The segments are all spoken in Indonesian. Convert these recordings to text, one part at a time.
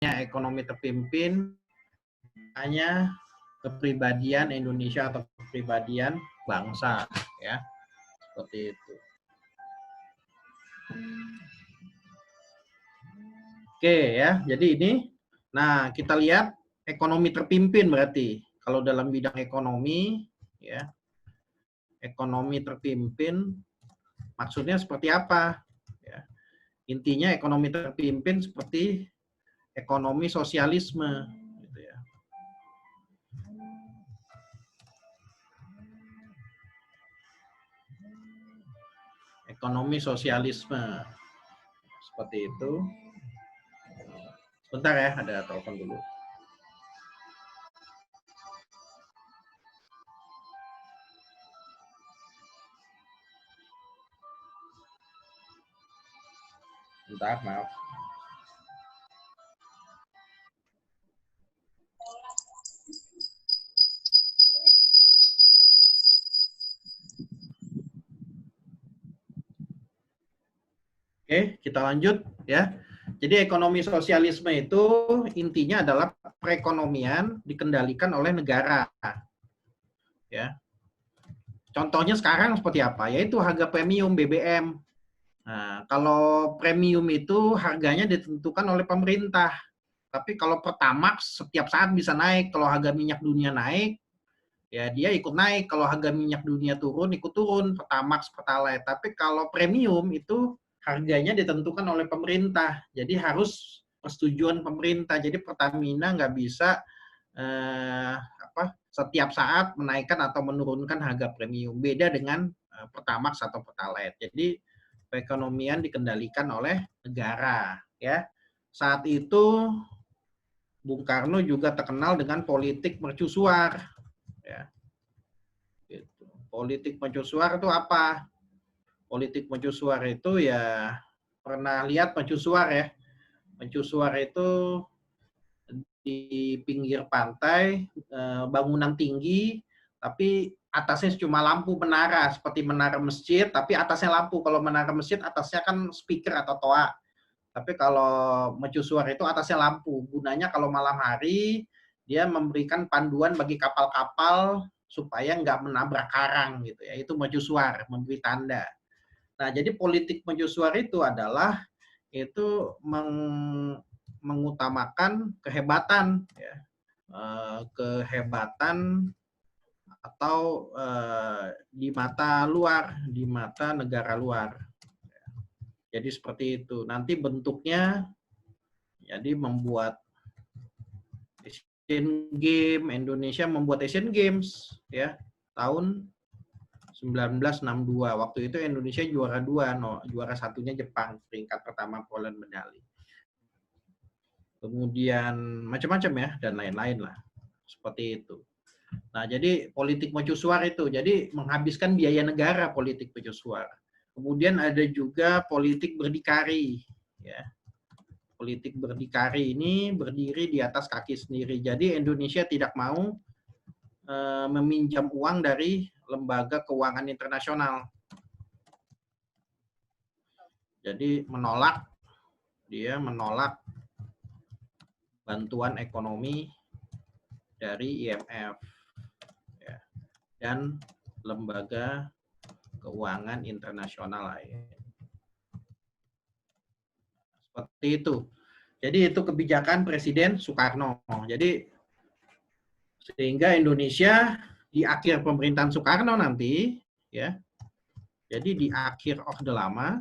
ekonomi terpimpin hanya kepribadian Indonesia atau kepribadian bangsa, ya, seperti itu. Oke ya, jadi ini, nah kita lihat ekonomi terpimpin berarti kalau dalam bidang ekonomi, ya, ekonomi terpimpin maksudnya seperti apa? Ya, intinya ekonomi terpimpin seperti ekonomi sosialisme, gitu ya. Ekonomi sosialisme seperti itu. Sebentar ya, ada telepon dulu. Bentar, maaf. Oke, kita lanjut ya. Jadi ekonomi sosialisme itu intinya adalah perekonomian dikendalikan oleh negara. Ya. Contohnya sekarang seperti apa? Yaitu harga premium BBM. Nah, kalau premium itu harganya ditentukan oleh pemerintah. Tapi kalau Pertamax setiap saat bisa naik. Kalau harga minyak dunia naik, ya dia ikut naik. Kalau harga minyak dunia turun, ikut turun. Pertamax, Pertalite. Tapi kalau premium itu harganya ditentukan oleh pemerintah. Jadi harus persetujuan pemerintah. Jadi Pertamina nggak bisa setiap saat menaikkan atau menurunkan harga premium. Beda dengan Pertamax atau Pertalite. Jadi perekonomian dikendalikan oleh negara. Ya, saat itu Bung Karno juga terkenal dengan politik mercusuar. Ya. Gitu. Politik mercusuar itu apa? Politik mercusuar itu ya pernah lihat mercusuar ya. Mercusuar itu di pinggir pantai, bangunan tinggi, tapi atasnya cuma lampu menara, seperti menara masjid, tapi atasnya lampu. Kalau menara masjid, atasnya kan speaker atau toa. Tapi kalau mercusuar itu atasnya lampu. Gunanya kalau malam hari, dia memberikan panduan bagi kapal-kapal supaya nggak menabrak karang gitu ya. Itu mercusuar, memberi tanda. Nah, jadi politik mercusuar itu adalah itu mengutamakan kehebatan, ya, kehebatan atau di mata luar, di mata negara luar. Jadi seperti itu. Nanti bentuknya jadi membuat Asian Games, Indonesia membuat Asian Games ya tahun 1962. Waktu itu Indonesia juara 2, juara satunya Jepang, peringkat pertama Poland medali. Kemudian macam-macam ya dan lain-lain lah. Seperti itu. Nah, jadi politik mercusuar itu, jadi menghabiskan biaya negara politik mercusuar. Kemudian ada juga politik berdikari, ya. Politik berdikari ini berdiri di atas kaki sendiri. Jadi Indonesia tidak mau meminjam uang dari lembaga keuangan internasional. Jadi dia menolak bantuan ekonomi dari IMF ya, dan lembaga keuangan internasional lain. Seperti itu. Jadi itu kebijakan Presiden Soekarno. Jadi sehingga Indonesia di akhir pemerintahan Soekarno nanti, ya, jadi di akhir Orde Lama,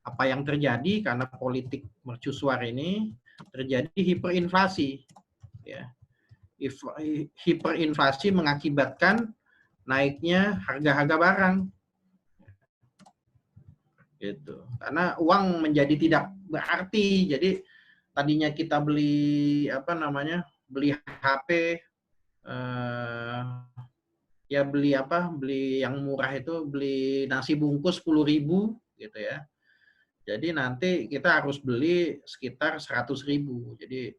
apa yang terjadi karena politik mercusuar ini terjadi hiperinflasi, ya. Hiperinflasi mengakibatkan naiknya harga-harga barang, gitu. Karena uang menjadi tidak berarti. Jadi tadinya kita beli beli HP, ya beli yang murah itu, beli nasi bungkus 10.000 gitu ya. Jadi nanti kita harus beli sekitar 100.000. Jadi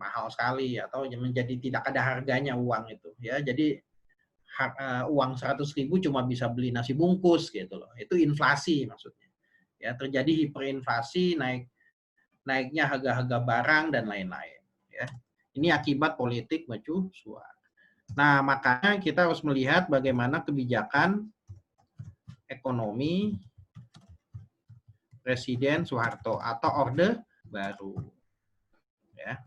mahal sekali atau menjadi tidak ada harganya uang itu ya. Jadi uang 100.000 cuma bisa beli nasi bungkus gitu loh. Itu inflasi maksudnya. Ya, terjadi hiperinflasi, naik naiknya harga-harga barang dan lain-lain. Ya. Ini akibat politik mercusuar. Nah, makanya kita harus melihat bagaimana kebijakan ekonomi Presiden Soeharto atau Orde Baru. Ya.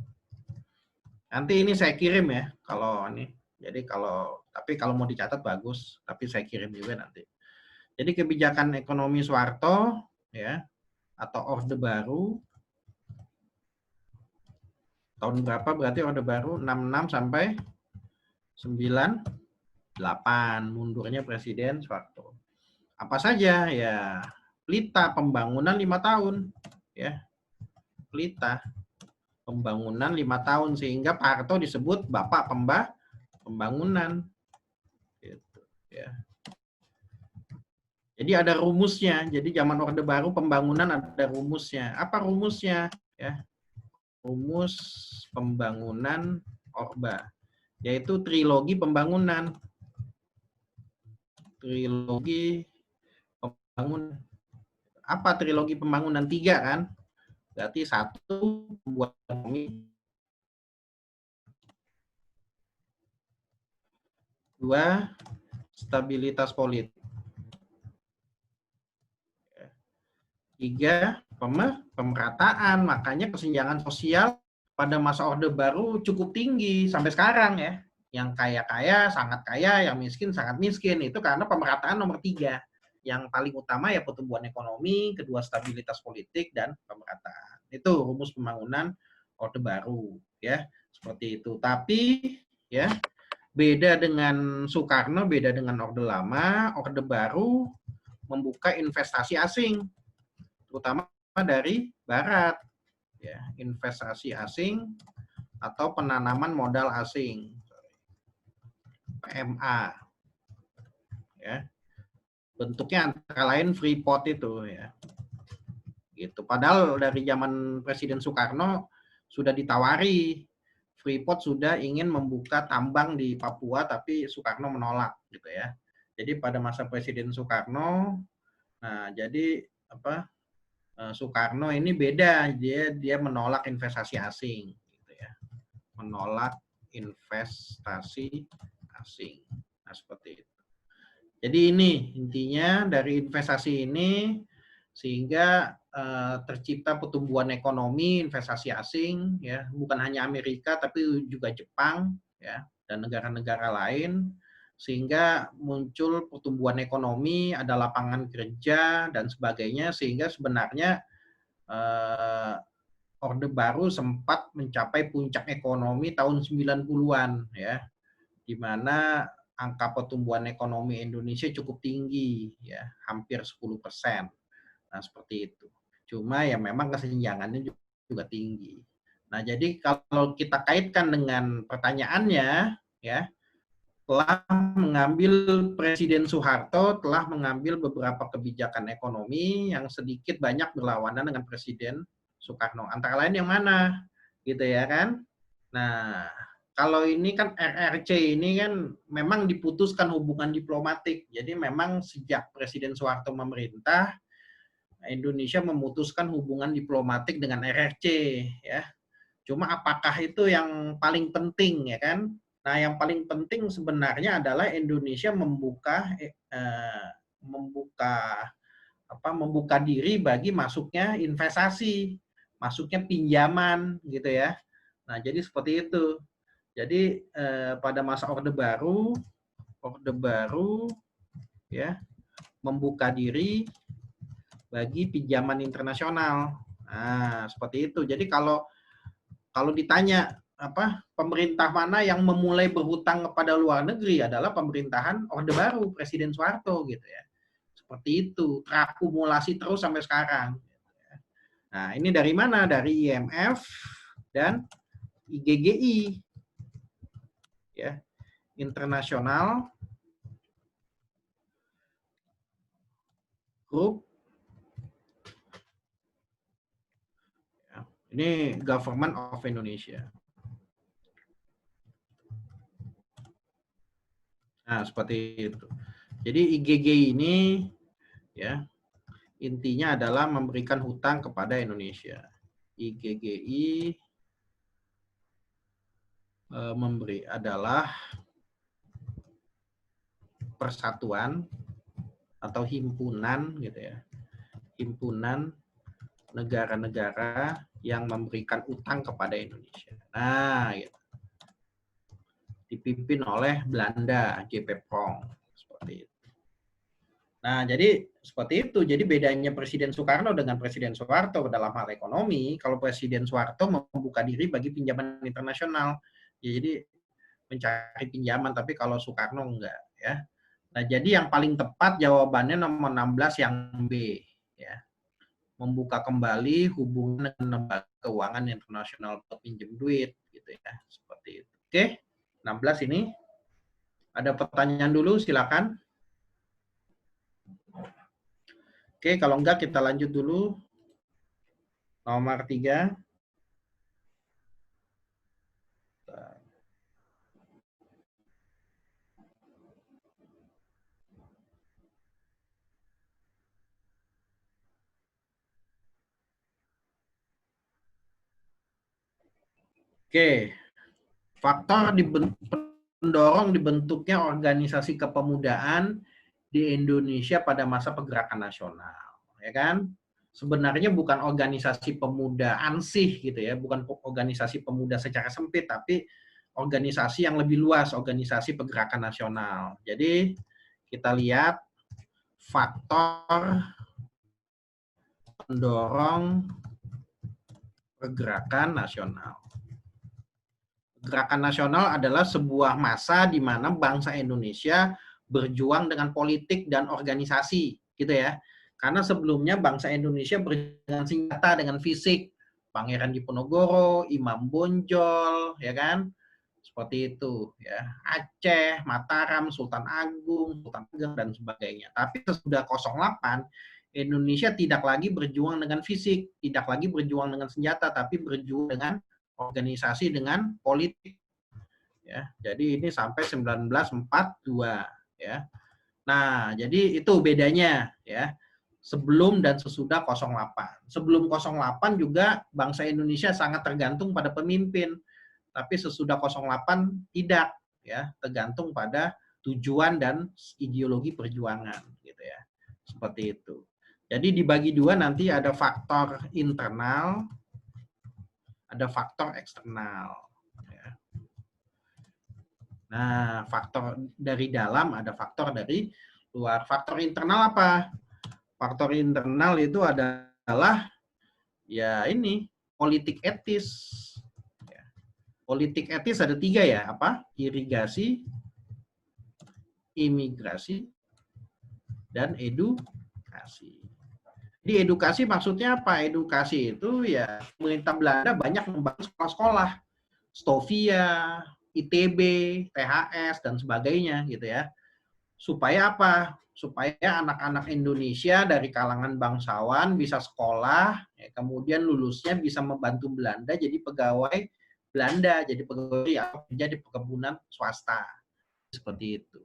Nanti ini saya kirim ya, kalau ini. Jadi tapi kalau mau dicatat bagus, tapi saya kirim juga nanti. Jadi kebijakan ekonomi Soeharto ya atau Orde Baru tahun berapa berarti Orde Baru 66 sampai 98 mundurnya Presiden Soeharto. Apa saja ya pelita pembangunan 5 tahun ya. Pelita pembangunan 5 tahun sehingga Pak Harto disebut Bapak Pembangunan gitu ya. Jadi ada rumusnya. Jadi zaman Orde Baru pembangunan ada rumusnya. Apa rumusnya? Ya, rumus pembangunan Orba, yaitu trilogi pembangunan. Trilogi pembangunan. Apa trilogi pembangunan? 3 kan? Berarti 1 membuat ekonomi, 2 stabilitas politik, 3 pemerataan. Makanya kesenjangan sosial pada masa Orde Baru cukup tinggi sampai sekarang ya. Yang kaya-kaya sangat kaya, yang miskin sangat miskin. Itu karena pemerataan nomor 3. Yang paling utama ya pertumbuhan ekonomi, kedua stabilitas politik dan pemerataan. Itu rumus pembangunan Orde Baru ya. Seperti itu. Tapi ya beda dengan Soekarno, beda dengan Orde Lama, Orde Baru membuka investasi asing, terutama dari Barat, ya, investasi asing atau penanaman modal asing, PMA, ya, bentuknya antara lain Freeport itu, ya, gitu. Padahal dari zaman Presiden Soekarno sudah ditawari, Freeport sudah ingin membuka tambang di Papua, tapi Soekarno menolak, gitu ya. Jadi pada masa Presiden Soekarno, nah jadi apa? Soekarno ini beda, dia menolak investasi asing, gitu ya. Menolak investasi asing. Nah, seperti itu. Jadi ini intinya dari investasi ini sehingga tercipta pertumbuhan ekonomi investasi asing ya, bukan hanya Amerika tapi juga Jepang ya dan negara-negara lain, sehingga muncul pertumbuhan ekonomi, ada lapangan kerja dan sebagainya, sehingga sebenarnya Orde Baru sempat mencapai puncak ekonomi tahun 90-an ya, di mana angka pertumbuhan ekonomi Indonesia cukup tinggi ya, hampir 10%. Nah, seperti itu. Cuma ya memang kesenjangannya juga tinggi. Nah, jadi kalau kita kaitkan dengan pertanyaannya ya, telah mengambil Presiden Soeharto telah mengambil beberapa kebijakan ekonomi yang sedikit banyak berlawanan dengan Presiden Soekarno. Antara lain yang mana? Gitu ya kan? Nah, kalau ini kan RRC ini kan memang diputuskan hubungan diplomatik. Jadi memang sejak Presiden Soeharto memerintah, Indonesia memutuskan hubungan diplomatik dengan RRC ya. Cuma apakah itu yang paling penting ya kan? Nah, yang paling penting sebenarnya adalah Indonesia membuka diri bagi masuknya investasi, masuknya pinjaman gitu ya. Nah, jadi seperti itu. Jadi pada masa Orde Baru ya membuka diri bagi pinjaman internasional. Nah, seperti itu. Jadi kalau ditanya pemerintah mana yang memulai berhutang kepada luar negeri adalah pemerintahan Orde Baru, Presiden Soeharto gitu ya. Seperti itu, terakumulasi terus sampai sekarang. Nah, ini dari mana? Dari IMF dan IGGI. Ya, International Group. Ini Government of Indonesia. Nah, seperti itu. Jadi IGG ini ya intinya adalah memberikan hutang kepada Indonesia. IGGI adalah persatuan atau himpunan gitu ya. Himpunan negara-negara yang memberikan utang kepada Indonesia. Nah, gitu. Dipimpin oleh Belanda, JP Prong, seperti itu. Nah, jadi seperti itu. Jadi bedanya Presiden Soekarno dengan Presiden Soeharto dalam hal ekonomi, kalau Presiden Soeharto membuka diri bagi pinjaman internasional. Ya, jadi mencari pinjaman, tapi kalau Soekarno enggak ya. Nah, jadi yang paling tepat jawabannya nomor 16 yang B ya. Membuka kembali hubungan dengan lembaga keuangan internasional untuk pinjam duit gitu ya. Seperti itu. Oke. 16 ini ada pertanyaan dulu silakan. Oke, kalau enggak kita lanjut dulu. Nomor 3. Oke, faktor pendorong dibentuknya organisasi kepemudaan di Indonesia pada masa pergerakan nasional, ya kan? Sebenarnya bukan organisasi pemuda ansih gitu ya, bukan organisasi pemuda secara sempit, tapi organisasi yang lebih luas, organisasi pergerakan nasional. Jadi kita lihat faktor pendorong pergerakan nasional. Gerakan nasional adalah sebuah masa di mana bangsa Indonesia berjuang dengan politik dan organisasi, gitu ya. Karena sebelumnya bangsa Indonesia berjuang dengan senjata, dengan fisik. Pangeran Diponegoro, Imam Bonjol, ya kan? Seperti itu, ya. Aceh, Mataram, Sultan Agung, Sultan Ageng, dan sebagainya. Tapi sesudah 08, Indonesia tidak lagi berjuang dengan fisik, tidak lagi berjuang dengan senjata, tapi berjuang dengan organisasi, dengan politik ya. Jadi ini sampai 1942 ya. Nah, jadi itu bedanya ya. Sebelum dan sesudah 08. Sebelum 08 juga bangsa Indonesia sangat tergantung pada pemimpin. Tapi sesudah 08 tidak ya, tergantung pada tujuan dan ideologi perjuangan gitu ya. Seperti itu. Jadi dibagi dua, nanti ada faktor internal, ada faktor eksternal. Ya. Nah, faktor dari dalam, ada faktor dari luar. Faktor internal apa? Faktor internal itu adalah ya ini politik etis. Ya. Politik etis ada 3 ya, apa? Irigasi, imigrasi, dan edukasi. Di edukasi maksudnya apa? Edukasi itu ya pemerintah Belanda banyak membangun sekolah-sekolah, Stovia, ITB, THS, dan sebagainya gitu ya. Supaya apa? Supaya anak-anak Indonesia dari kalangan bangsawan bisa sekolah, ya, kemudian lulusnya bisa membantu Belanda jadi pegawai Belanda, jadi pegawai atau kerja di perkebunan swasta. Seperti itu.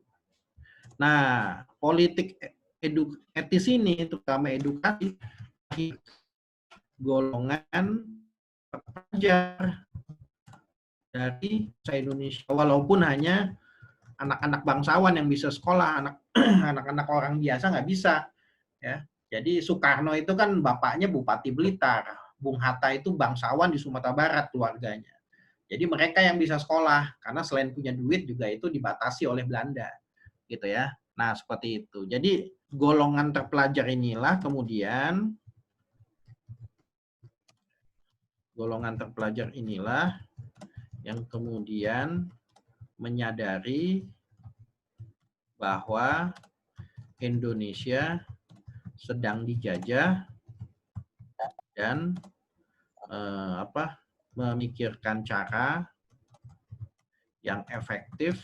Nah, politik etis ini, terutama edukasi, golongan pelajar dari Indonesia, walaupun hanya anak-anak bangsawan yang bisa sekolah, anak-anak orang biasa nggak bisa. Ya, jadi Soekarno itu kan bapaknya Bupati Blitar, Bung Hatta itu bangsawan di Sumatera Barat keluarganya. Jadi mereka yang bisa sekolah, karena selain punya duit juga itu dibatasi oleh Belanda, gitu ya. Nah seperti itu. Jadi golongan terpelajar inilah kemudian yang kemudian menyadari bahwa Indonesia sedang dijajah dan memikirkan cara yang efektif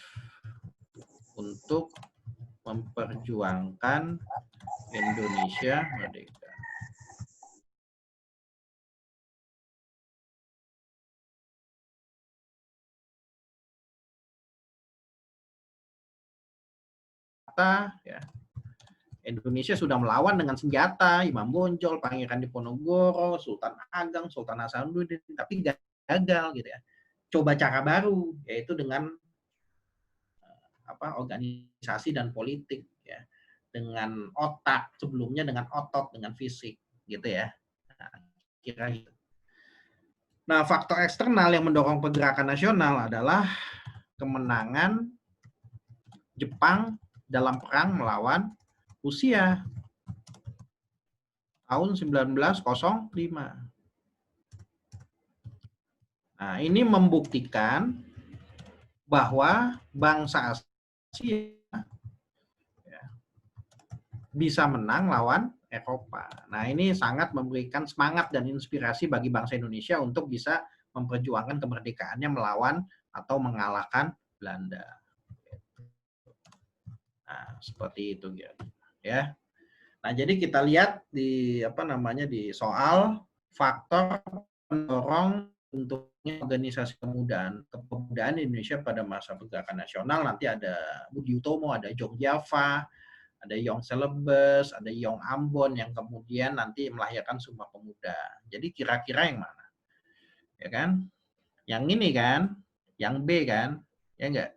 untuk memperjuangkan Indonesia merdeka. Ya, Indonesia sudah melawan dengan senjata, Imam Bonjol, Pangeran Diponegoro, Sultan Ageng, Sultan Hasanuddin, tapi gagal gitu ya. Coba cara baru, yaitu dengan organisasi dan politik ya, dengan otak, sebelumnya dengan otot, dengan fisik gitu ya. Nah, kira gitu. Nah, faktor eksternal yang mendorong pergerakan nasional adalah kemenangan Jepang dalam perang melawan Rusia tahun 1905. Nah, ini membuktikan bahwa bangsa Asia bisa menang lawan Eropa. Nah, ini sangat memberikan semangat dan inspirasi bagi bangsa Indonesia untuk bisa memperjuangkan kemerdekaannya melawan atau mengalahkan Belanda. Nah, seperti itu ya. Nah, jadi kita lihat di di soal faktor pendorong bentuknya organisasi kepemudaan Indonesia pada masa pergerakan nasional. Nanti ada Budi Utomo, ada Jong Java, ada Yong Celebes, ada Yong Ambon yang kemudian nanti melahirkan Sumpah Pemuda. Jadi kira-kira yang mana? Ya kan? Yang ini kan? Yang B kan? Ya enggak?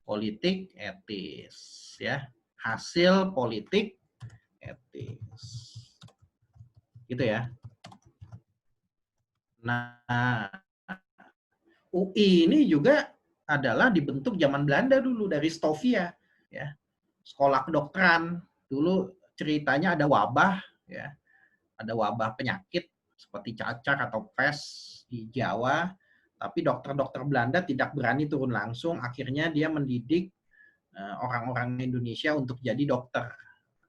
Politik etis ya. Hasil politik etis. Gitu ya. Nah, UI ini juga adalah dibentuk zaman Belanda dulu dari Stovia ya. Sekolah kedokteran. Dulu ceritanya ada wabah ya. Ada wabah penyakit seperti cacar atau pes di Jawa, tapi dokter-dokter Belanda tidak berani turun langsung, akhirnya dia mendidik orang-orang Indonesia untuk jadi dokter.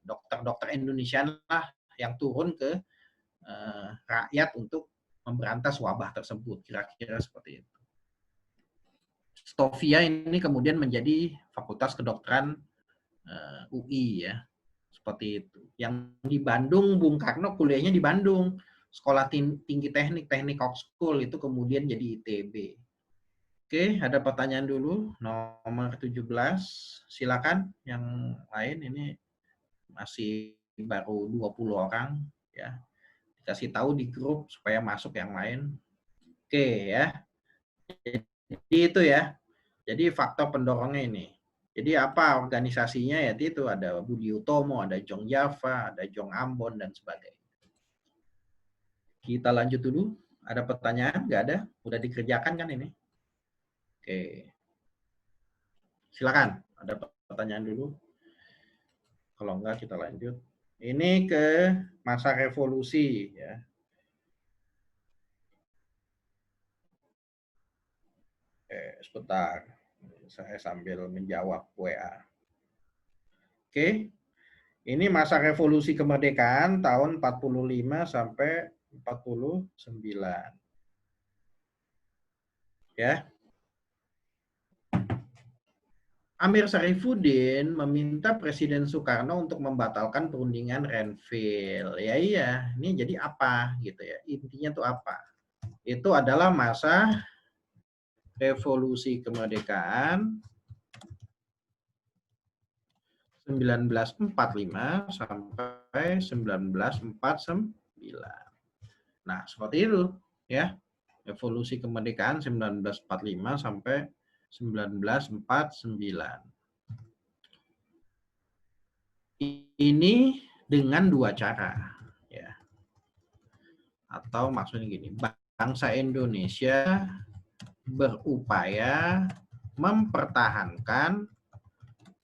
Dokter-dokter Indonesia lah yang turun ke rakyat untuk memberantas wabah tersebut, kira-kira seperti itu. Stovia ini kemudian menjadi Fakultas Kedokteran UI ya, seperti itu. Yang di Bandung, Bung Karno kuliahnya di Bandung, Sekolah Tinggi Teknik Oxford itu kemudian jadi ITB. Oke, ada pertanyaan dulu, nomor 17. Silakan yang lain, ini masih baru 20 orang ya. Dikasih tahu di grup supaya masuk yang lain. Oke ya. Jadi itu ya. Jadi faktor pendorongnya ini. Jadi apa organisasinya ya itu ada Budi Utomo, ada Jong Java, ada Jong Ambon dan sebagainya. Kita lanjut dulu. Ada pertanyaan? Nggak ada? Udah dikerjakan kan ini? Oke. Silakan. Ada pertanyaan dulu? Kalau enggak kita lanjut. Ini ke masa revolusi ya. Sebentar. Saya sambil menjawab WA. Oke. Ini masa revolusi kemerdekaan tahun 45 sampai 49. Ya. Amir Syarifuddin meminta Presiden Soekarno untuk membatalkan perundingan Renville. Ya iya, ini jadi apa gitu ya. Intinya tuh apa? Itu adalah masa revolusi kemerdekaan 1945 sampai 1949. Nah, seperti itu ya. Revolusi kemerdekaan 1945 sampai 1949. Ini dengan dua cara ya. Atau maksudnya gini, bangsa Indonesia berupaya mempertahankan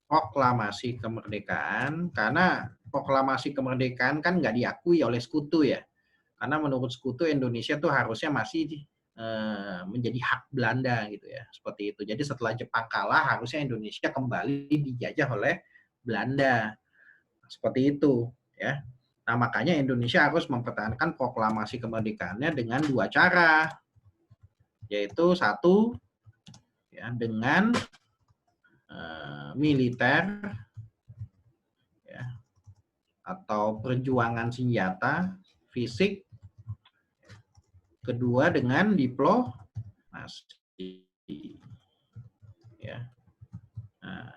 proklamasi kemerdekaan karena proklamasi kemerdekaan kan nggak diakui oleh sekutu ya. Karena menurut sekutu Indonesia tuh harusnya masih menjadi hak Belanda gitu ya, seperti itu. Jadi setelah Jepang kalah harusnya Indonesia kembali dijajah oleh Belanda, seperti itu ya. Nah makanya Indonesia harus mempertahankan proklamasi kemerdekaannya dengan dua cara, yaitu satu ya dengan militer ya, atau perjuangan senjata fisik. Kedua dengan diplomasi. Ya. Nah,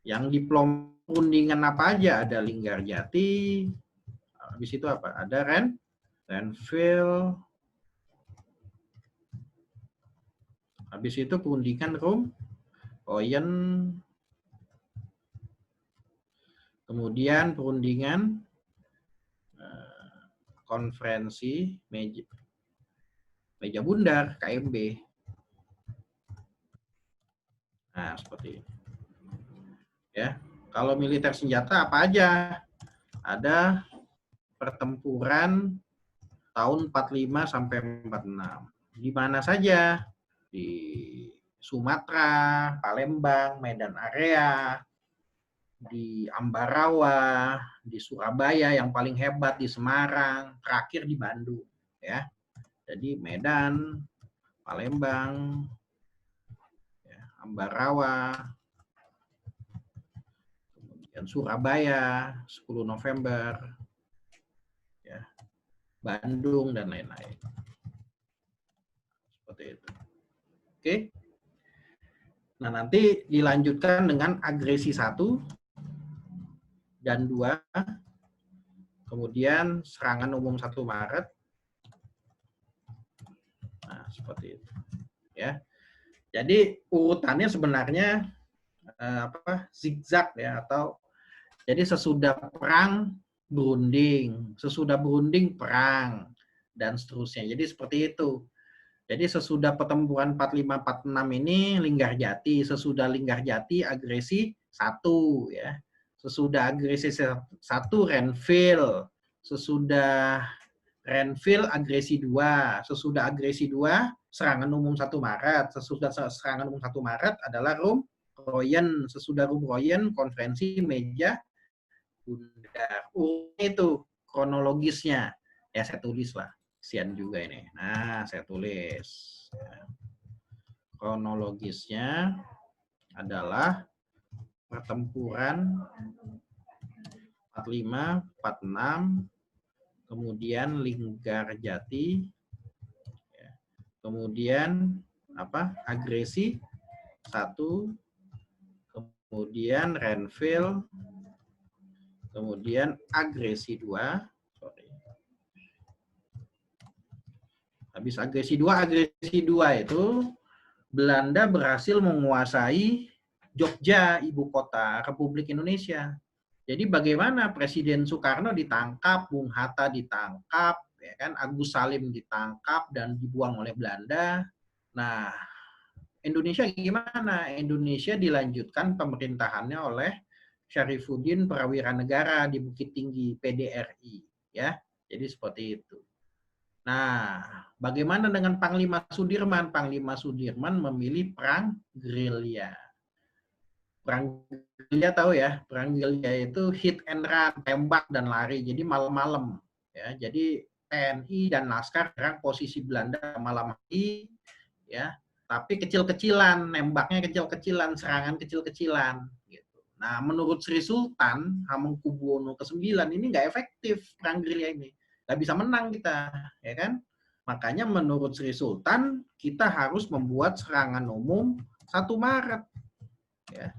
Yang diploma perundingan apa aja? Ada Linggarjati, habis itu apa? Ada Renville, habis itu perundingan Oyen, kemudian perundingan konferensi meja bundar KMB. Nah, seperti ini. Ya, kalau militer senjata apa aja? Ada pertempuran tahun 45 sampai 46. Di mana saja? Di Sumatera, Palembang, Medan Area, di Ambarawa, di Surabaya yang paling hebat, di Semarang, terakhir di Bandung, ya. Jadi Medan, Palembang, ya, Ambarawa, kemudian Surabaya, 10 November, ya, Bandung dan lain-lain. Seperti itu. Oke. Nah, nanti dilanjutkan dengan agresi 1 dan 2, kemudian serangan umum 1 Maret. Nah, seperti itu. Ya. Jadi urutannya sebenarnya zigzag ya, atau jadi sesudah perang berunding, sesudah berunding perang, dan seterusnya. Jadi seperti itu. Jadi sesudah pertempuran 45-46 ini Linggarjati, sesudah Linggarjati agresi 1 ya. Sesudah agresi 1 Renville, sesudah Renville agresi 2, sesudah agresi 2 serangan umum 1 Maret, sesudah serangan umum 1 Maret adalah Royen, sesudah Royen konferensi meja bundar. Itu kronologisnya. Ya saya tulis lah. Sian juga ini. Nah, saya tulis. Kronologisnya adalah pertempuran 45, 46, kemudian Linggarjati, kemudian agresi 1, kemudian Renville, kemudian agresi 2, habis agresi 2 itu Belanda berhasil menguasai Jogja, ibu kota Republik Indonesia. Jadi bagaimana Presiden Soekarno ditangkap, Bung Hatta ditangkap, ya kan, Agus Salim ditangkap dan dibuang oleh Belanda. Nah, Indonesia gimana? Indonesia dilanjutkan pemerintahannya oleh Syarifuddin Prawira Negara di Bukit Tinggi, PDRI, ya. Jadi seperti itu. Nah, bagaimana dengan Panglima Sudirman? Panglima Sudirman memilih perang gerilya. Perang gerilya tahu ya? Perang gerilya itu hit and run, tembak dan lari. Jadi malam-malam. Ya, jadi TNI dan Laskar serang posisi Belanda malam hari, ya. Tapi kecil-kecilan, nembaknya kecil-kecilan, serangan kecil-kecilan. Gitu. Nah, menurut Sri Sultan Hamengkubuwono ke-9 ini nggak efektif perang gerilya ini. Nggak bisa menang kita, ya kan? Makanya menurut Sri Sultan kita harus membuat serangan umum 1 Maret. Ya.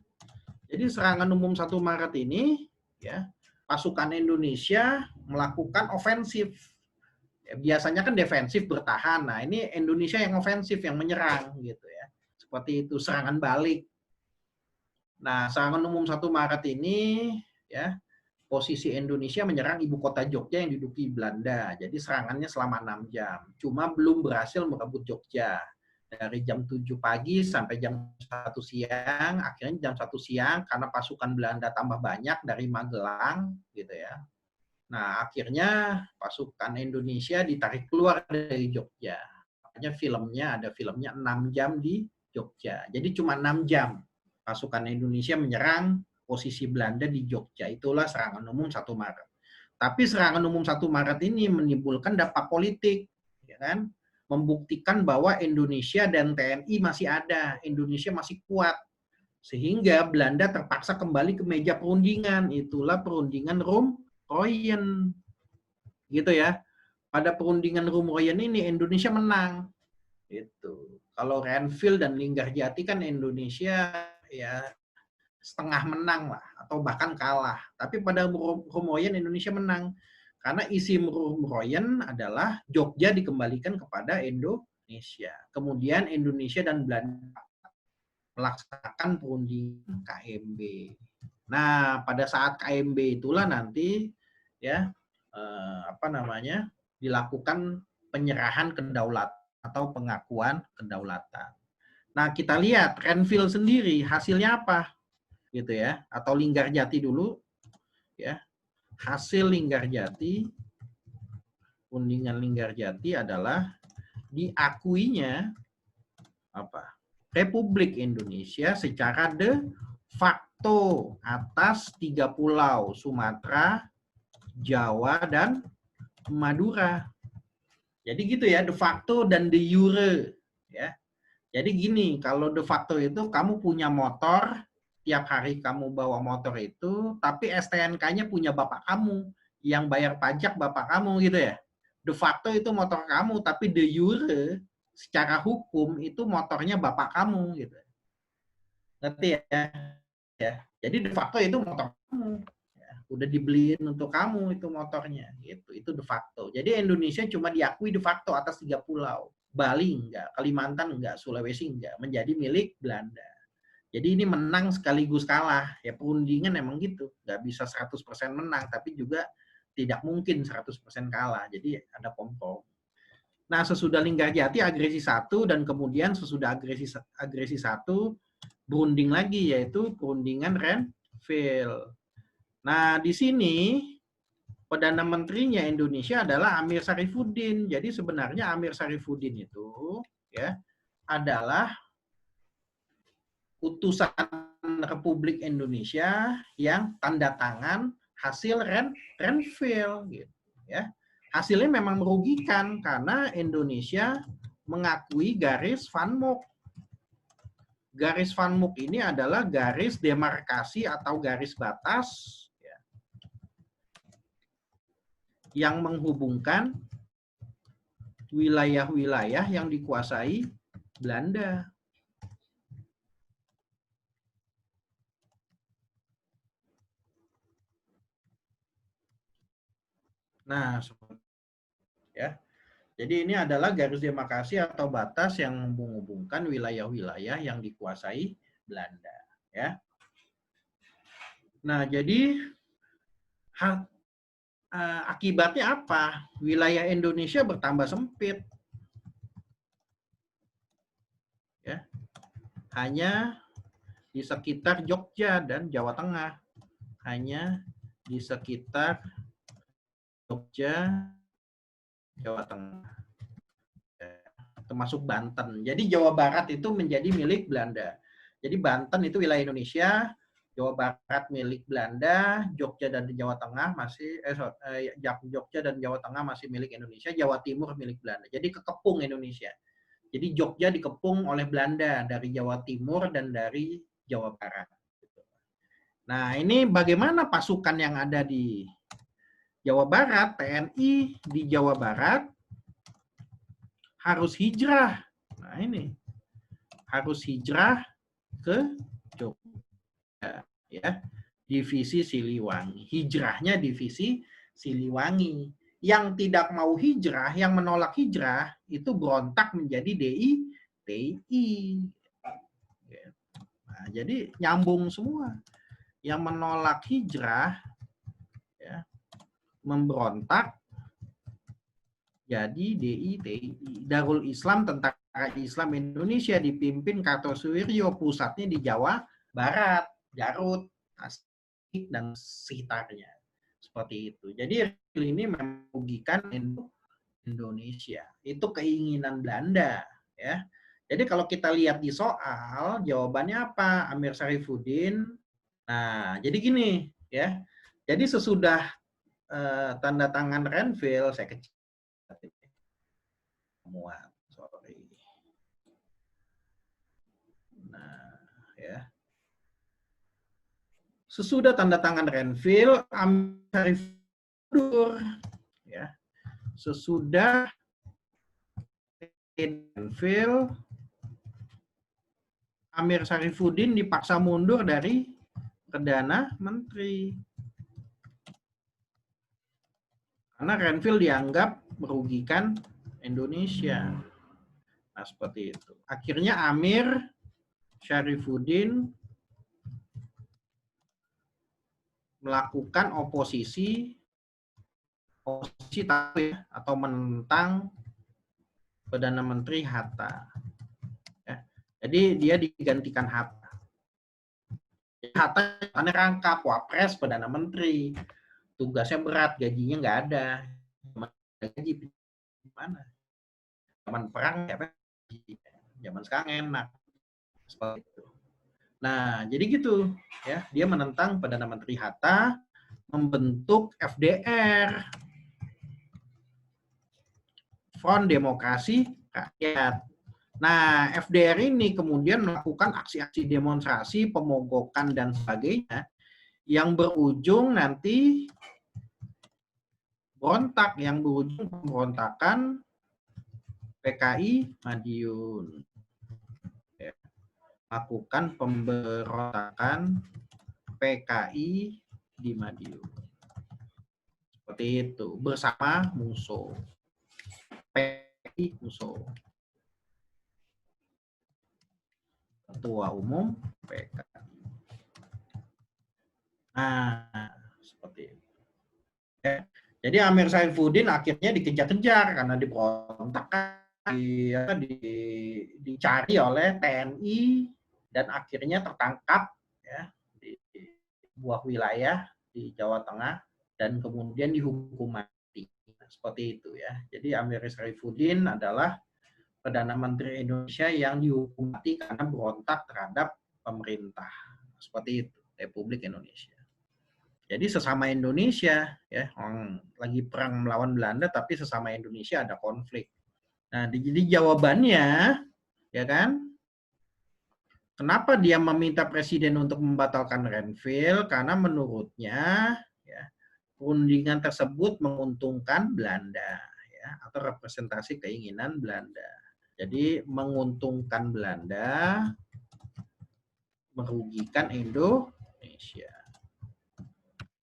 Jadi serangan umum 1 Maret ini, ya, pasukan Indonesia melakukan ofensif. Ya, biasanya kan defensif bertahan. Nah, ini Indonesia yang ofensif, yang menyerang gitu ya. Seperti itu, serangan balik. Nah, serangan umum 1 Maret ini, ya, posisi Indonesia menyerang ibu kota Jogja yang diduduki Belanda. Jadi serangannya selama 6 jam. Cuma belum berhasil merebut Jogja. Dari jam 7 pagi sampai jam 1 siang, akhirnya jam 1 siang karena pasukan Belanda tambah banyak dari Magelang gitu ya. Nah, akhirnya pasukan Indonesia ditarik keluar dari Jogja. Makanya ada filmnya 6 jam di Jogja. Jadi cuma 6 jam pasukan Indonesia menyerang posisi Belanda di Jogja. Itulah serangan umum 1 Maret. Tapi serangan umum 1 Maret ini menimbulkan dampak politik, ya kan? Membuktikan bahwa Indonesia dan TNI masih ada, Indonesia masih kuat. Sehingga Belanda terpaksa kembali ke meja perundingan. Itulah perundingan Royen. Gitu ya. Pada perundingan Royen ini Indonesia menang. Gitu. Kalau Renville dan Linggarjati kan Indonesia ya setengah menang lah, atau bahkan kalah. Tapi pada Rumroyen Indonesia menang. Karena isi Rumroyen adalah Jogja dikembalikan kepada Indonesia. Kemudian Indonesia dan Belanda melaksanakan perundingan KMB. Nah, pada saat KMB itulah nanti ya dilakukan penyerahan kedaulatan atau pengakuan kedaulatan. Nah, kita lihat Renville sendiri hasilnya apa? Gitu ya. Atau Linggarjati dulu ya. Hasil Linggarjati, Undingan Linggarjati adalah diakuinya apa? Republik Indonesia secara de facto atas 3 pulau Sumatera, Jawa, dan Madura. Jadi gitu ya, de facto dan de jure ya. Jadi gini, kalau de facto itu kamu punya motor, tiap hari kamu bawa motor itu, tapi STNK-nya punya bapak kamu, yang bayar pajak bapak kamu gitu ya. De facto itu motor kamu, tapi de jure secara hukum itu motornya bapak kamu gitu. Ngerti ya? Ya. Jadi de facto itu motor kamu. Ya, udah dibeliin untuk kamu itu motornya gitu. Itu de facto. Jadi Indonesia cuma diakui de facto atas 3 pulau. Bali enggak, Kalimantan enggak, Sulawesi enggak, menjadi milik Belanda. Jadi ini menang sekaligus kalah. Ya perundingan emang gitu. Nggak bisa 100% menang, tapi juga tidak mungkin 100% kalah. Jadi ada kompromi. Nah, sesudah Linggarjati agresi 1 dan kemudian sesudah agresi 1 berunding lagi, yaitu perundingan Renville. Nah, di sini Perdana Menterinya Indonesia adalah Amir Syarifuddin. Jadi sebenarnya Amir Syarifuddin itu ya adalah utusan Republik Indonesia yang tanda tangan hasil Renville gitu ya. Hasilnya memang merugikan karena Indonesia mengakui garis Van Mook. Garis Van Mook ini adalah garis demarkasi atau garis batas ya, yang menghubungkan wilayah-wilayah yang dikuasai Belanda. Nah, ya. Jadi ini adalah garis demarkasi atau batas yang menghubungkan wilayah-wilayah yang dikuasai Belanda, ya. Nah, jadi akibatnya apa? Wilayah Indonesia bertambah sempit. Ya. Hanya di sekitar Jogja dan Jawa Tengah. Hanya di sekitar Jogja, Jawa Tengah. Termasuk Banten. Jadi Jawa Barat itu menjadi milik Belanda. Jadi Banten itu wilayah Indonesia, Jawa Barat milik Belanda, Jogja dan Jawa Tengah masih Jogja dan Jawa Tengah masih milik Indonesia, Jawa Timur milik Belanda. Jadi kekepung Indonesia. Jadi Jogja dikepung oleh Belanda dari Jawa Timur dan dari Jawa Barat. Nah, ini bagaimana pasukan yang ada di Jawa Barat, TNI di Jawa Barat harus hijrah. Nah, ini harus hijrah ke Jogja ya. Divisi Siliwangi. Hijrahnya divisi Siliwangi. Yang tidak mau hijrah, yang menolak hijrah itu berontak menjadi DI. Nah, jadi nyambung semua. Yang menolak hijrah ya, memberontak jadi DITI. Darul Islam, Tentara Islam Indonesia dipimpin Kartosuwiryo, pusatnya di Jawa Barat, Garut, Tasik dan sekitarnya. Seperti itu. Jadi ini merugikan Indonesia. Itu keinginan Belanda ya. Jadi kalau kita lihat di soal, jawabannya apa? Amir Syarifuddin. Nah, jadi gini ya. Jadi sesudah tanda tangan Renville, saya kecil muat, sorry. Nah, ya. Sesudah tanda tangan Renville, Amir Syarifuddin ya. Sesudah Renville, Amir Syarifuddin dipaksa mundur dari Perdana Menteri. Karena Renville dianggap merugikan Indonesia. Nah, seperti itu. Akhirnya Amir Syarifuddin melakukan oposisi atau menentang Perdana Menteri Hatta. Ya. Jadi dia digantikan Hatta. Hatta karena rangkap wapres Perdana Menteri. Tugasnya berat, gajinya nggak ada. Gaji mana? Zaman perang ya, zaman sekarang enak. Seperti itu. Nah, jadi gitu ya. Dia menentang Perdana Menteri Hatta, membentuk FDR, Front Demokrasi Rakyat. Nah, FDR ini kemudian melakukan aksi-aksi demonstrasi, pemogokan dan sebagainya yang berujung nanti berontak, yang berujung pemberontakan PKI Madiun. Ya. Lakukan pemberontakan PKI di Madiun. Seperti itu, bersama musuh. PKI musuh. Ketua Umum PKI. Nah, seperti itu. Ya. Jadi Amir Syarifuddin akhirnya dikejar-kejar karena diberontak, dicari oleh TNI dan akhirnya tertangkap ya di sebuah wilayah di Jawa Tengah dan kemudian dihukum mati. Seperti itu ya. Jadi Amir Syarifuddin adalah Perdana Menteri Indonesia yang dihukum mati karena berontak terhadap pemerintah. Seperti itu, Republik Indonesia. Jadi sesama Indonesia ya, lagi perang melawan Belanda tapi sesama Indonesia ada konflik. Nah, jadi jawabannya ya kan, kenapa dia meminta presiden untuk membatalkan Renville? Karena menurutnya ya, perundingan tersebut menguntungkan Belanda ya, atau representasi keinginan Belanda. Jadi menguntungkan Belanda, merugikan Indonesia.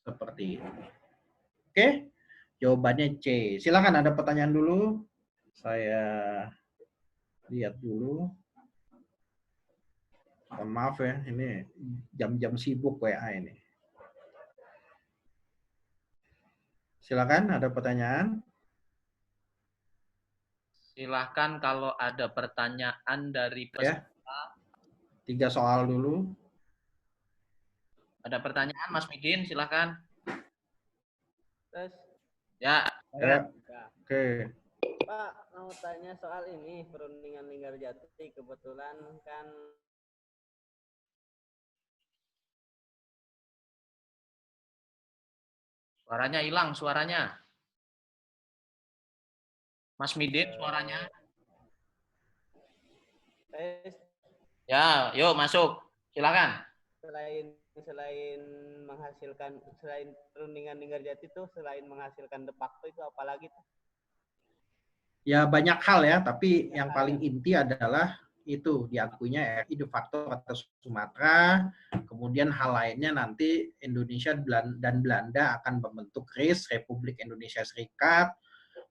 Seperti itu. Oke, jawabannya C. Silakan ada pertanyaan dulu. Saya lihat dulu. Mohon maaf ya, ini jam-jam sibuk WA ini. Silakan ada pertanyaan. Silakan kalau ada pertanyaan dari peserta. 3 soal dulu. Ada pertanyaan Mas Midin, silakan. Terus ya. Oke. Pak, mau tanya soal ini perundingan Linggarjati. Kebetulan kan Suaranya hilang, suaranya. Mas Midin, suaranya. Ya, yuk masuk. Silakan. Selain perundingan Linggarjati itu, selain menghasilkan de facto itu apalagi tuh? Ya banyak hal ya, tapi yang paling inti adalah itu diakuinya RI de facto atas Sumatera, kemudian hal lainnya nanti Indonesia dan Belanda akan membentuk RIS, Republik Indonesia Serikat,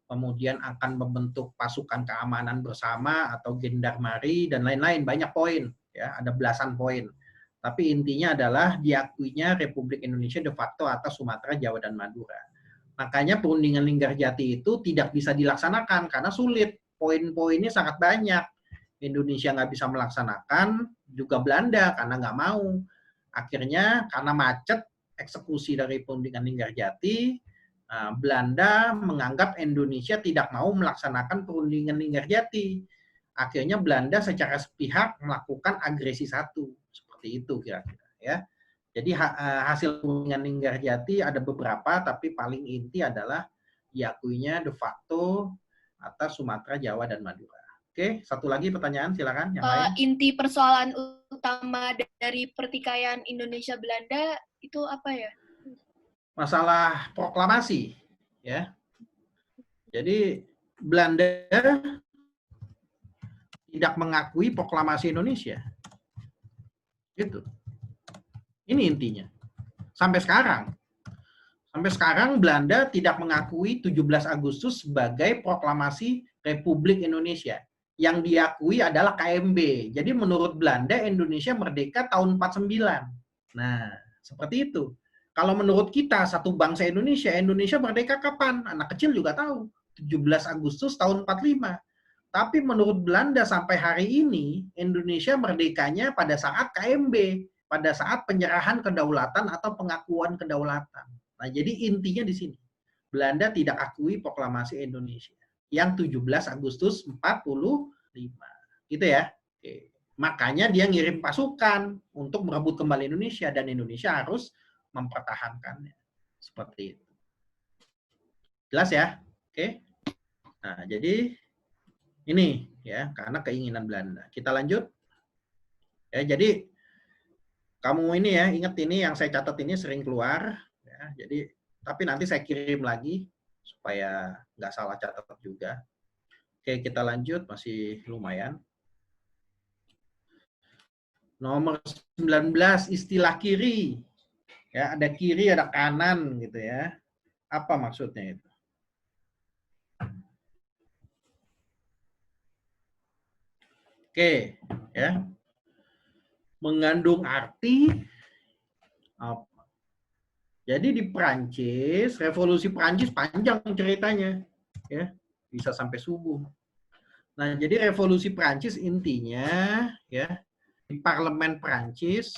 kemudian akan membentuk pasukan keamanan bersama atau gendarmeri dan lain-lain, banyak poin ya, ada belasan poin. Tapi intinya adalah diakuinya Republik Indonesia de facto atas Sumatera, Jawa dan Madura. Makanya perundingan Linggarjati itu tidak bisa dilaksanakan karena sulit. Poin-poinnya sangat banyak. Indonesia nggak bisa melaksanakan, juga Belanda karena nggak mau. Akhirnya karena macet eksekusi dari perundingan Linggarjati, Belanda menganggap Indonesia tidak mau melaksanakan perundingan Linggarjati. Akhirnya Belanda secara sepihak melakukan agresi satu. Seperti itu kira-kira ya. Jadi hasil perundingan Linggarjati ada beberapa, tapi paling inti adalah diakuinya de facto atas Sumatera, Jawa, dan Madura. Oke, satu lagi pertanyaan, silakan yang lain. Inti persoalan utama dari pertikaian Indonesia-Belanda itu apa ya? Masalah proklamasi, ya. Jadi Belanda tidak mengakui proklamasi Indonesia. Gitu. Ini intinya. Sampai sekarang Belanda tidak mengakui 17 Agustus sebagai proklamasi Republik Indonesia. Yang diakui adalah KMB. Jadi menurut Belanda, Indonesia merdeka tahun 49. Nah, seperti itu. Kalau menurut kita, satu bangsa Indonesia merdeka kapan? Anak kecil juga tahu. 17 Agustus tahun 45. Tapi menurut Belanda sampai hari ini, Indonesia merdekanya pada saat KMB, pada saat penyerahan kedaulatan atau pengakuan kedaulatan. Nah, jadi intinya di sini. Belanda tidak akui proklamasi Indonesia yang 17 Agustus 45. Gitu ya. Oke. Makanya dia ngirim pasukan untuk merebut kembali Indonesia dan Indonesia harus mempertahankannya. Seperti itu. Jelas ya? Oke. Nah, jadi ini ya, karena keinginan Belanda. Kita lanjut. Ya, jadi kamu ini ya, ingat ini yang saya catat ini sering keluar ya. Jadi tapi nanti saya kirim lagi supaya nggak salah catat juga. Oke, kita lanjut, masih lumayan. Nomor 19, istilah kiri. Ya, ada kiri, ada kanan gitu ya. Apa maksudnya itu? Oke, ya. Mengandung arti apa? Jadi di Prancis, revolusi Prancis panjang ceritanya, ya, bisa sampai subuh. Nah, jadi revolusi Prancis intinya, ya, di parlemen Prancis,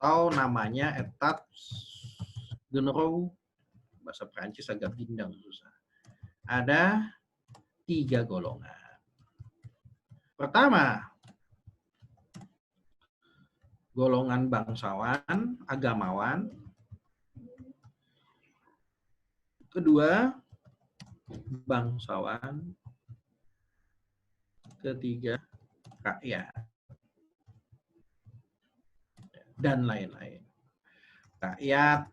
atau namanya Etats Generaux, bahasa Prancis agak bindang susah. Ada 3 golongan. Pertama, golongan bangsawan, agamawan. Kedua, bangsawan. Ketiga, rakyat. Dan lain-lain. Rakyat,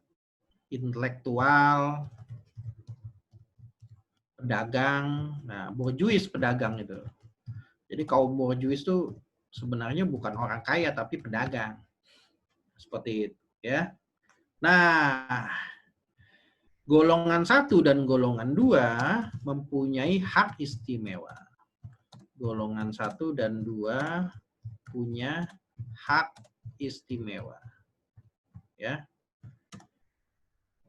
intelektual, pedagang. Nah, bourgeois pedagang itu. Jadi kaum bourgeois itu sebenarnya bukan orang kaya tapi pedagang. Seperti itu, ya. Nah, golongan 1 dan golongan 2 mempunyai hak istimewa. Golongan 1 dan 2 punya hak istimewa. Ya.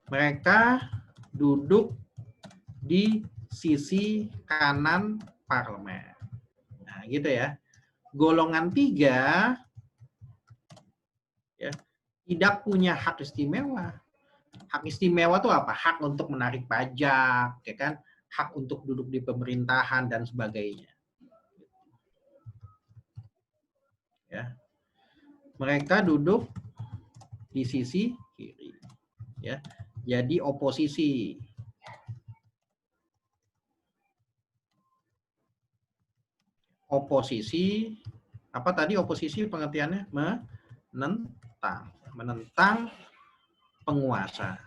Mereka duduk di sisi kanan parlemen. Nah, gitu ya. Golongan 3 ya, tidak punya hak istimewa. Hak istimewa itu apa? Hak untuk menarik pajak, ya kan? Hak untuk duduk di pemerintahan dan sebagainya. Ya. Mereka duduk di sisi kiri. Ya. Jadi oposisi. Oposisi, apa tadi oposisi pengertiannya? Menentang penguasa.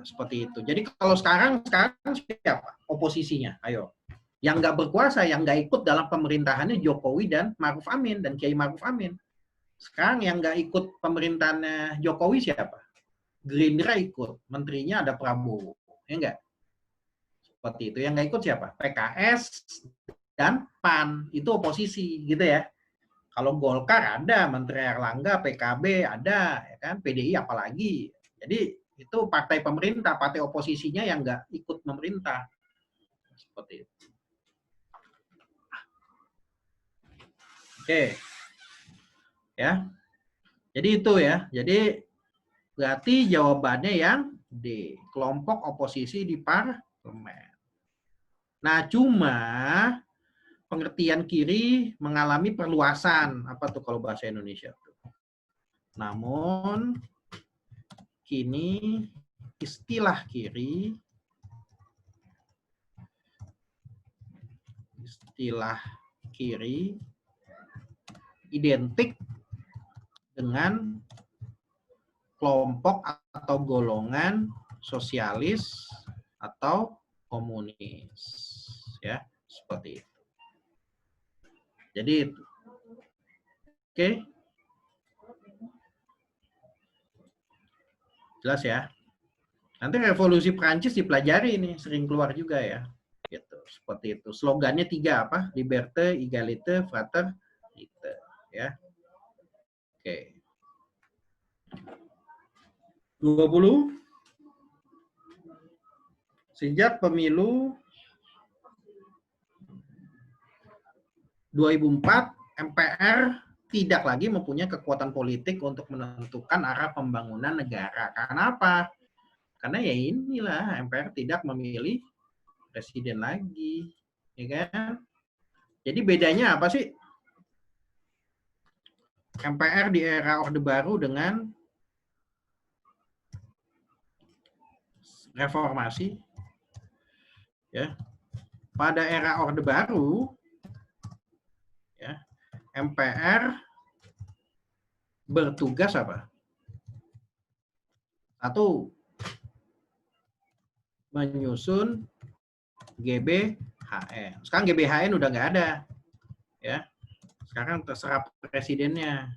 Seperti itu. Jadi kalau sekarang siapa oposisinya? Ayo. Yang nggak berkuasa, yang nggak ikut dalam pemerintahannya Jokowi dan Ma'ruf Amin dan Kiai Ma'ruf Amin. Sekarang yang nggak ikut pemerintahannya Jokowi siapa? Gerindra ikut, menterinya ada Prabowo, ya nggak? Seperti itu. Yang nggak ikut siapa? PKS dan PAN, itu oposisi, gitu ya. Kalau Golkar ada, Menteri Erlangga, PKB ada, ya kan? PDI apalagi. Jadi itu partai pemerintah, partai oposisinya yang nggak ikut pemerintah. Seperti itu. Oke. Ya. Jadi itu ya. Jadi berarti jawabannya yang D, kelompok oposisi di parlemen. Nah, cuma pengertian kiri mengalami perluasan. Apa tuh kalau bahasa Indonesia? Namun, kini istilah kiri identik dengan kelompok atau golongan sosialis atau komunis, ya, seperti itu. Jadi itu. Oke. Jelas ya. Nanti revolusi Prancis dipelajari ini, sering keluar juga ya. Gitu, seperti itu. Slogannya 3 apa? Liberté, égalité, fraternité, ya. Oke. 20 sejak pemilu 2004 MPR tidak lagi mempunyai kekuatan politik untuk menentukan arah pembangunan negara. Karena apa? Karena ya inilah MPR tidak memilih presiden lagi, ya kan? Jadi bedanya apa sih MPR di era Orde Baru dengan reformasi? Ya, pada era Orde Baru, ya, MPR bertugas apa? Satu, menyusun GBHN. Sekarang GBHN udah nggak ada, ya. Sekarang terserah presidennya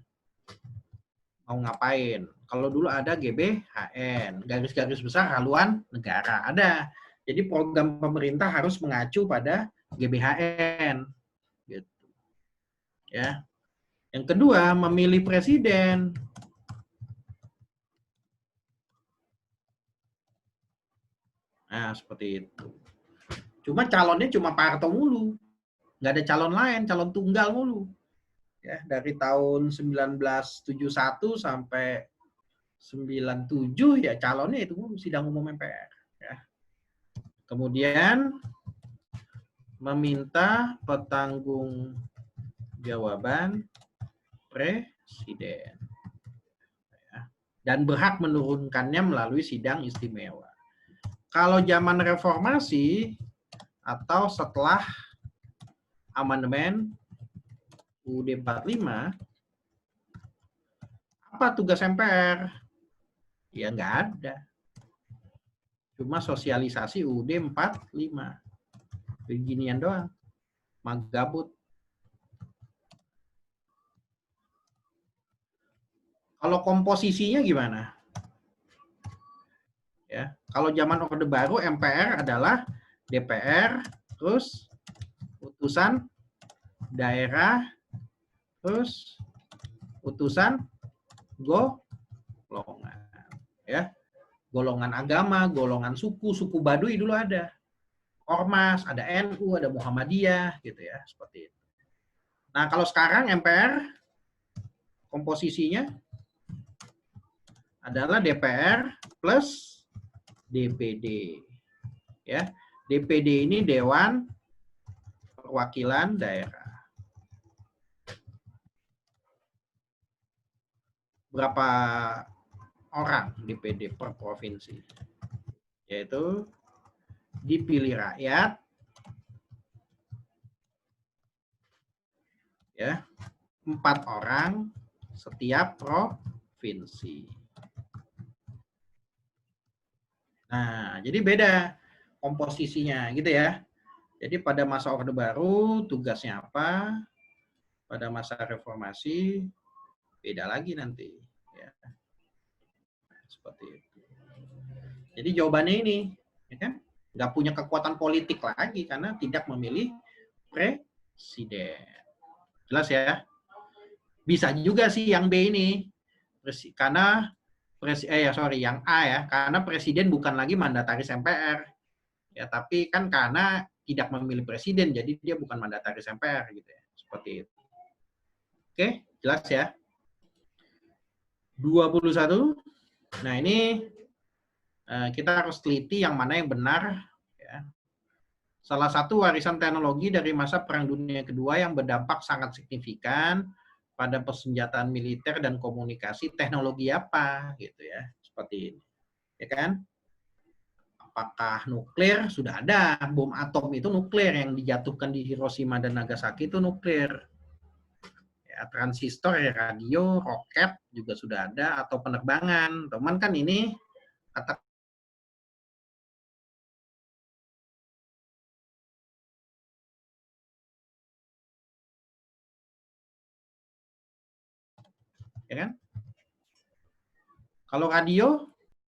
mau ngapain. Kalau dulu ada GBHN, garis-garis besar haluan negara, ada. Jadi program pemerintah harus mengacu pada GBHN, gitu. Ya. Yang kedua, memilih presiden. Nah, seperti itu. Cuma calonnya cuma Pak Harto mulu. Nggak ada calon lain, calon tunggal mulu. Ya, dari tahun 1971 sampai 97 ya calonnya itu sidang umum MPR. Ya. Kemudian meminta pertanggungjawaban presiden. Ya. Dan berhak menurunkannya melalui sidang istimewa. Kalau zaman reformasi atau setelah amandemen UUD 45, apa tugas MPR? Ya nggak ada. Cuma sosialisasi UUD 45. Beginian doang. Magabut. Kalau komposisinya gimana? Ya, kalau zaman Orde Baru MPR adalah DPR, terus utusan daerah, terus utusan golongan, ya, golongan agama, golongan suku, suku Baduy dulu ada, Ormas, ada NU, ada Muhammadiyah, gitu ya, seperti itu. Nah kalau sekarang MPR komposisinya adalah DPR plus DPD, ya. DPD ini Dewan Perwakilan Daerah. Berapa orang DPD per provinsi? Yaitu dipilih rakyat, ya, 4 orang setiap provinsi. Nah, jadi beda komposisinya gitu ya. Jadi pada masa Orde Baru tugasnya apa? Pada masa reformasi beda lagi nanti. Ya. Seperti itu. Jadi jawabannya ini, ya kan? Nggak punya kekuatan politik lagi karena tidak memilih presiden. Jelas ya? Bisa juga sih yang B ini, karena yang A ya, karena presiden bukan lagi mandataris MPR, ya tapi kan karena tidak memilih presiden, jadi dia bukan mandataris MPR gitu ya, seperti itu. Oke, jelas ya? 21. Nah ini kita harus teliti yang mana yang benar. Ya. Salah satu warisan teknologi dari masa Perang Dunia Kedua yang berdampak sangat signifikan pada persenjataan militer dan komunikasi, teknologi apa gitu ya, seperti ini, ya kan? Apakah nuklir? Sudah ada, bom atom itu nuklir, yang dijatuhkan di Hiroshima dan Nagasaki itu nuklir. Ya, transistor, ya, radio, roket juga sudah ada, atau penerbangan. Teman kan ini kata ya kan? Kalau radio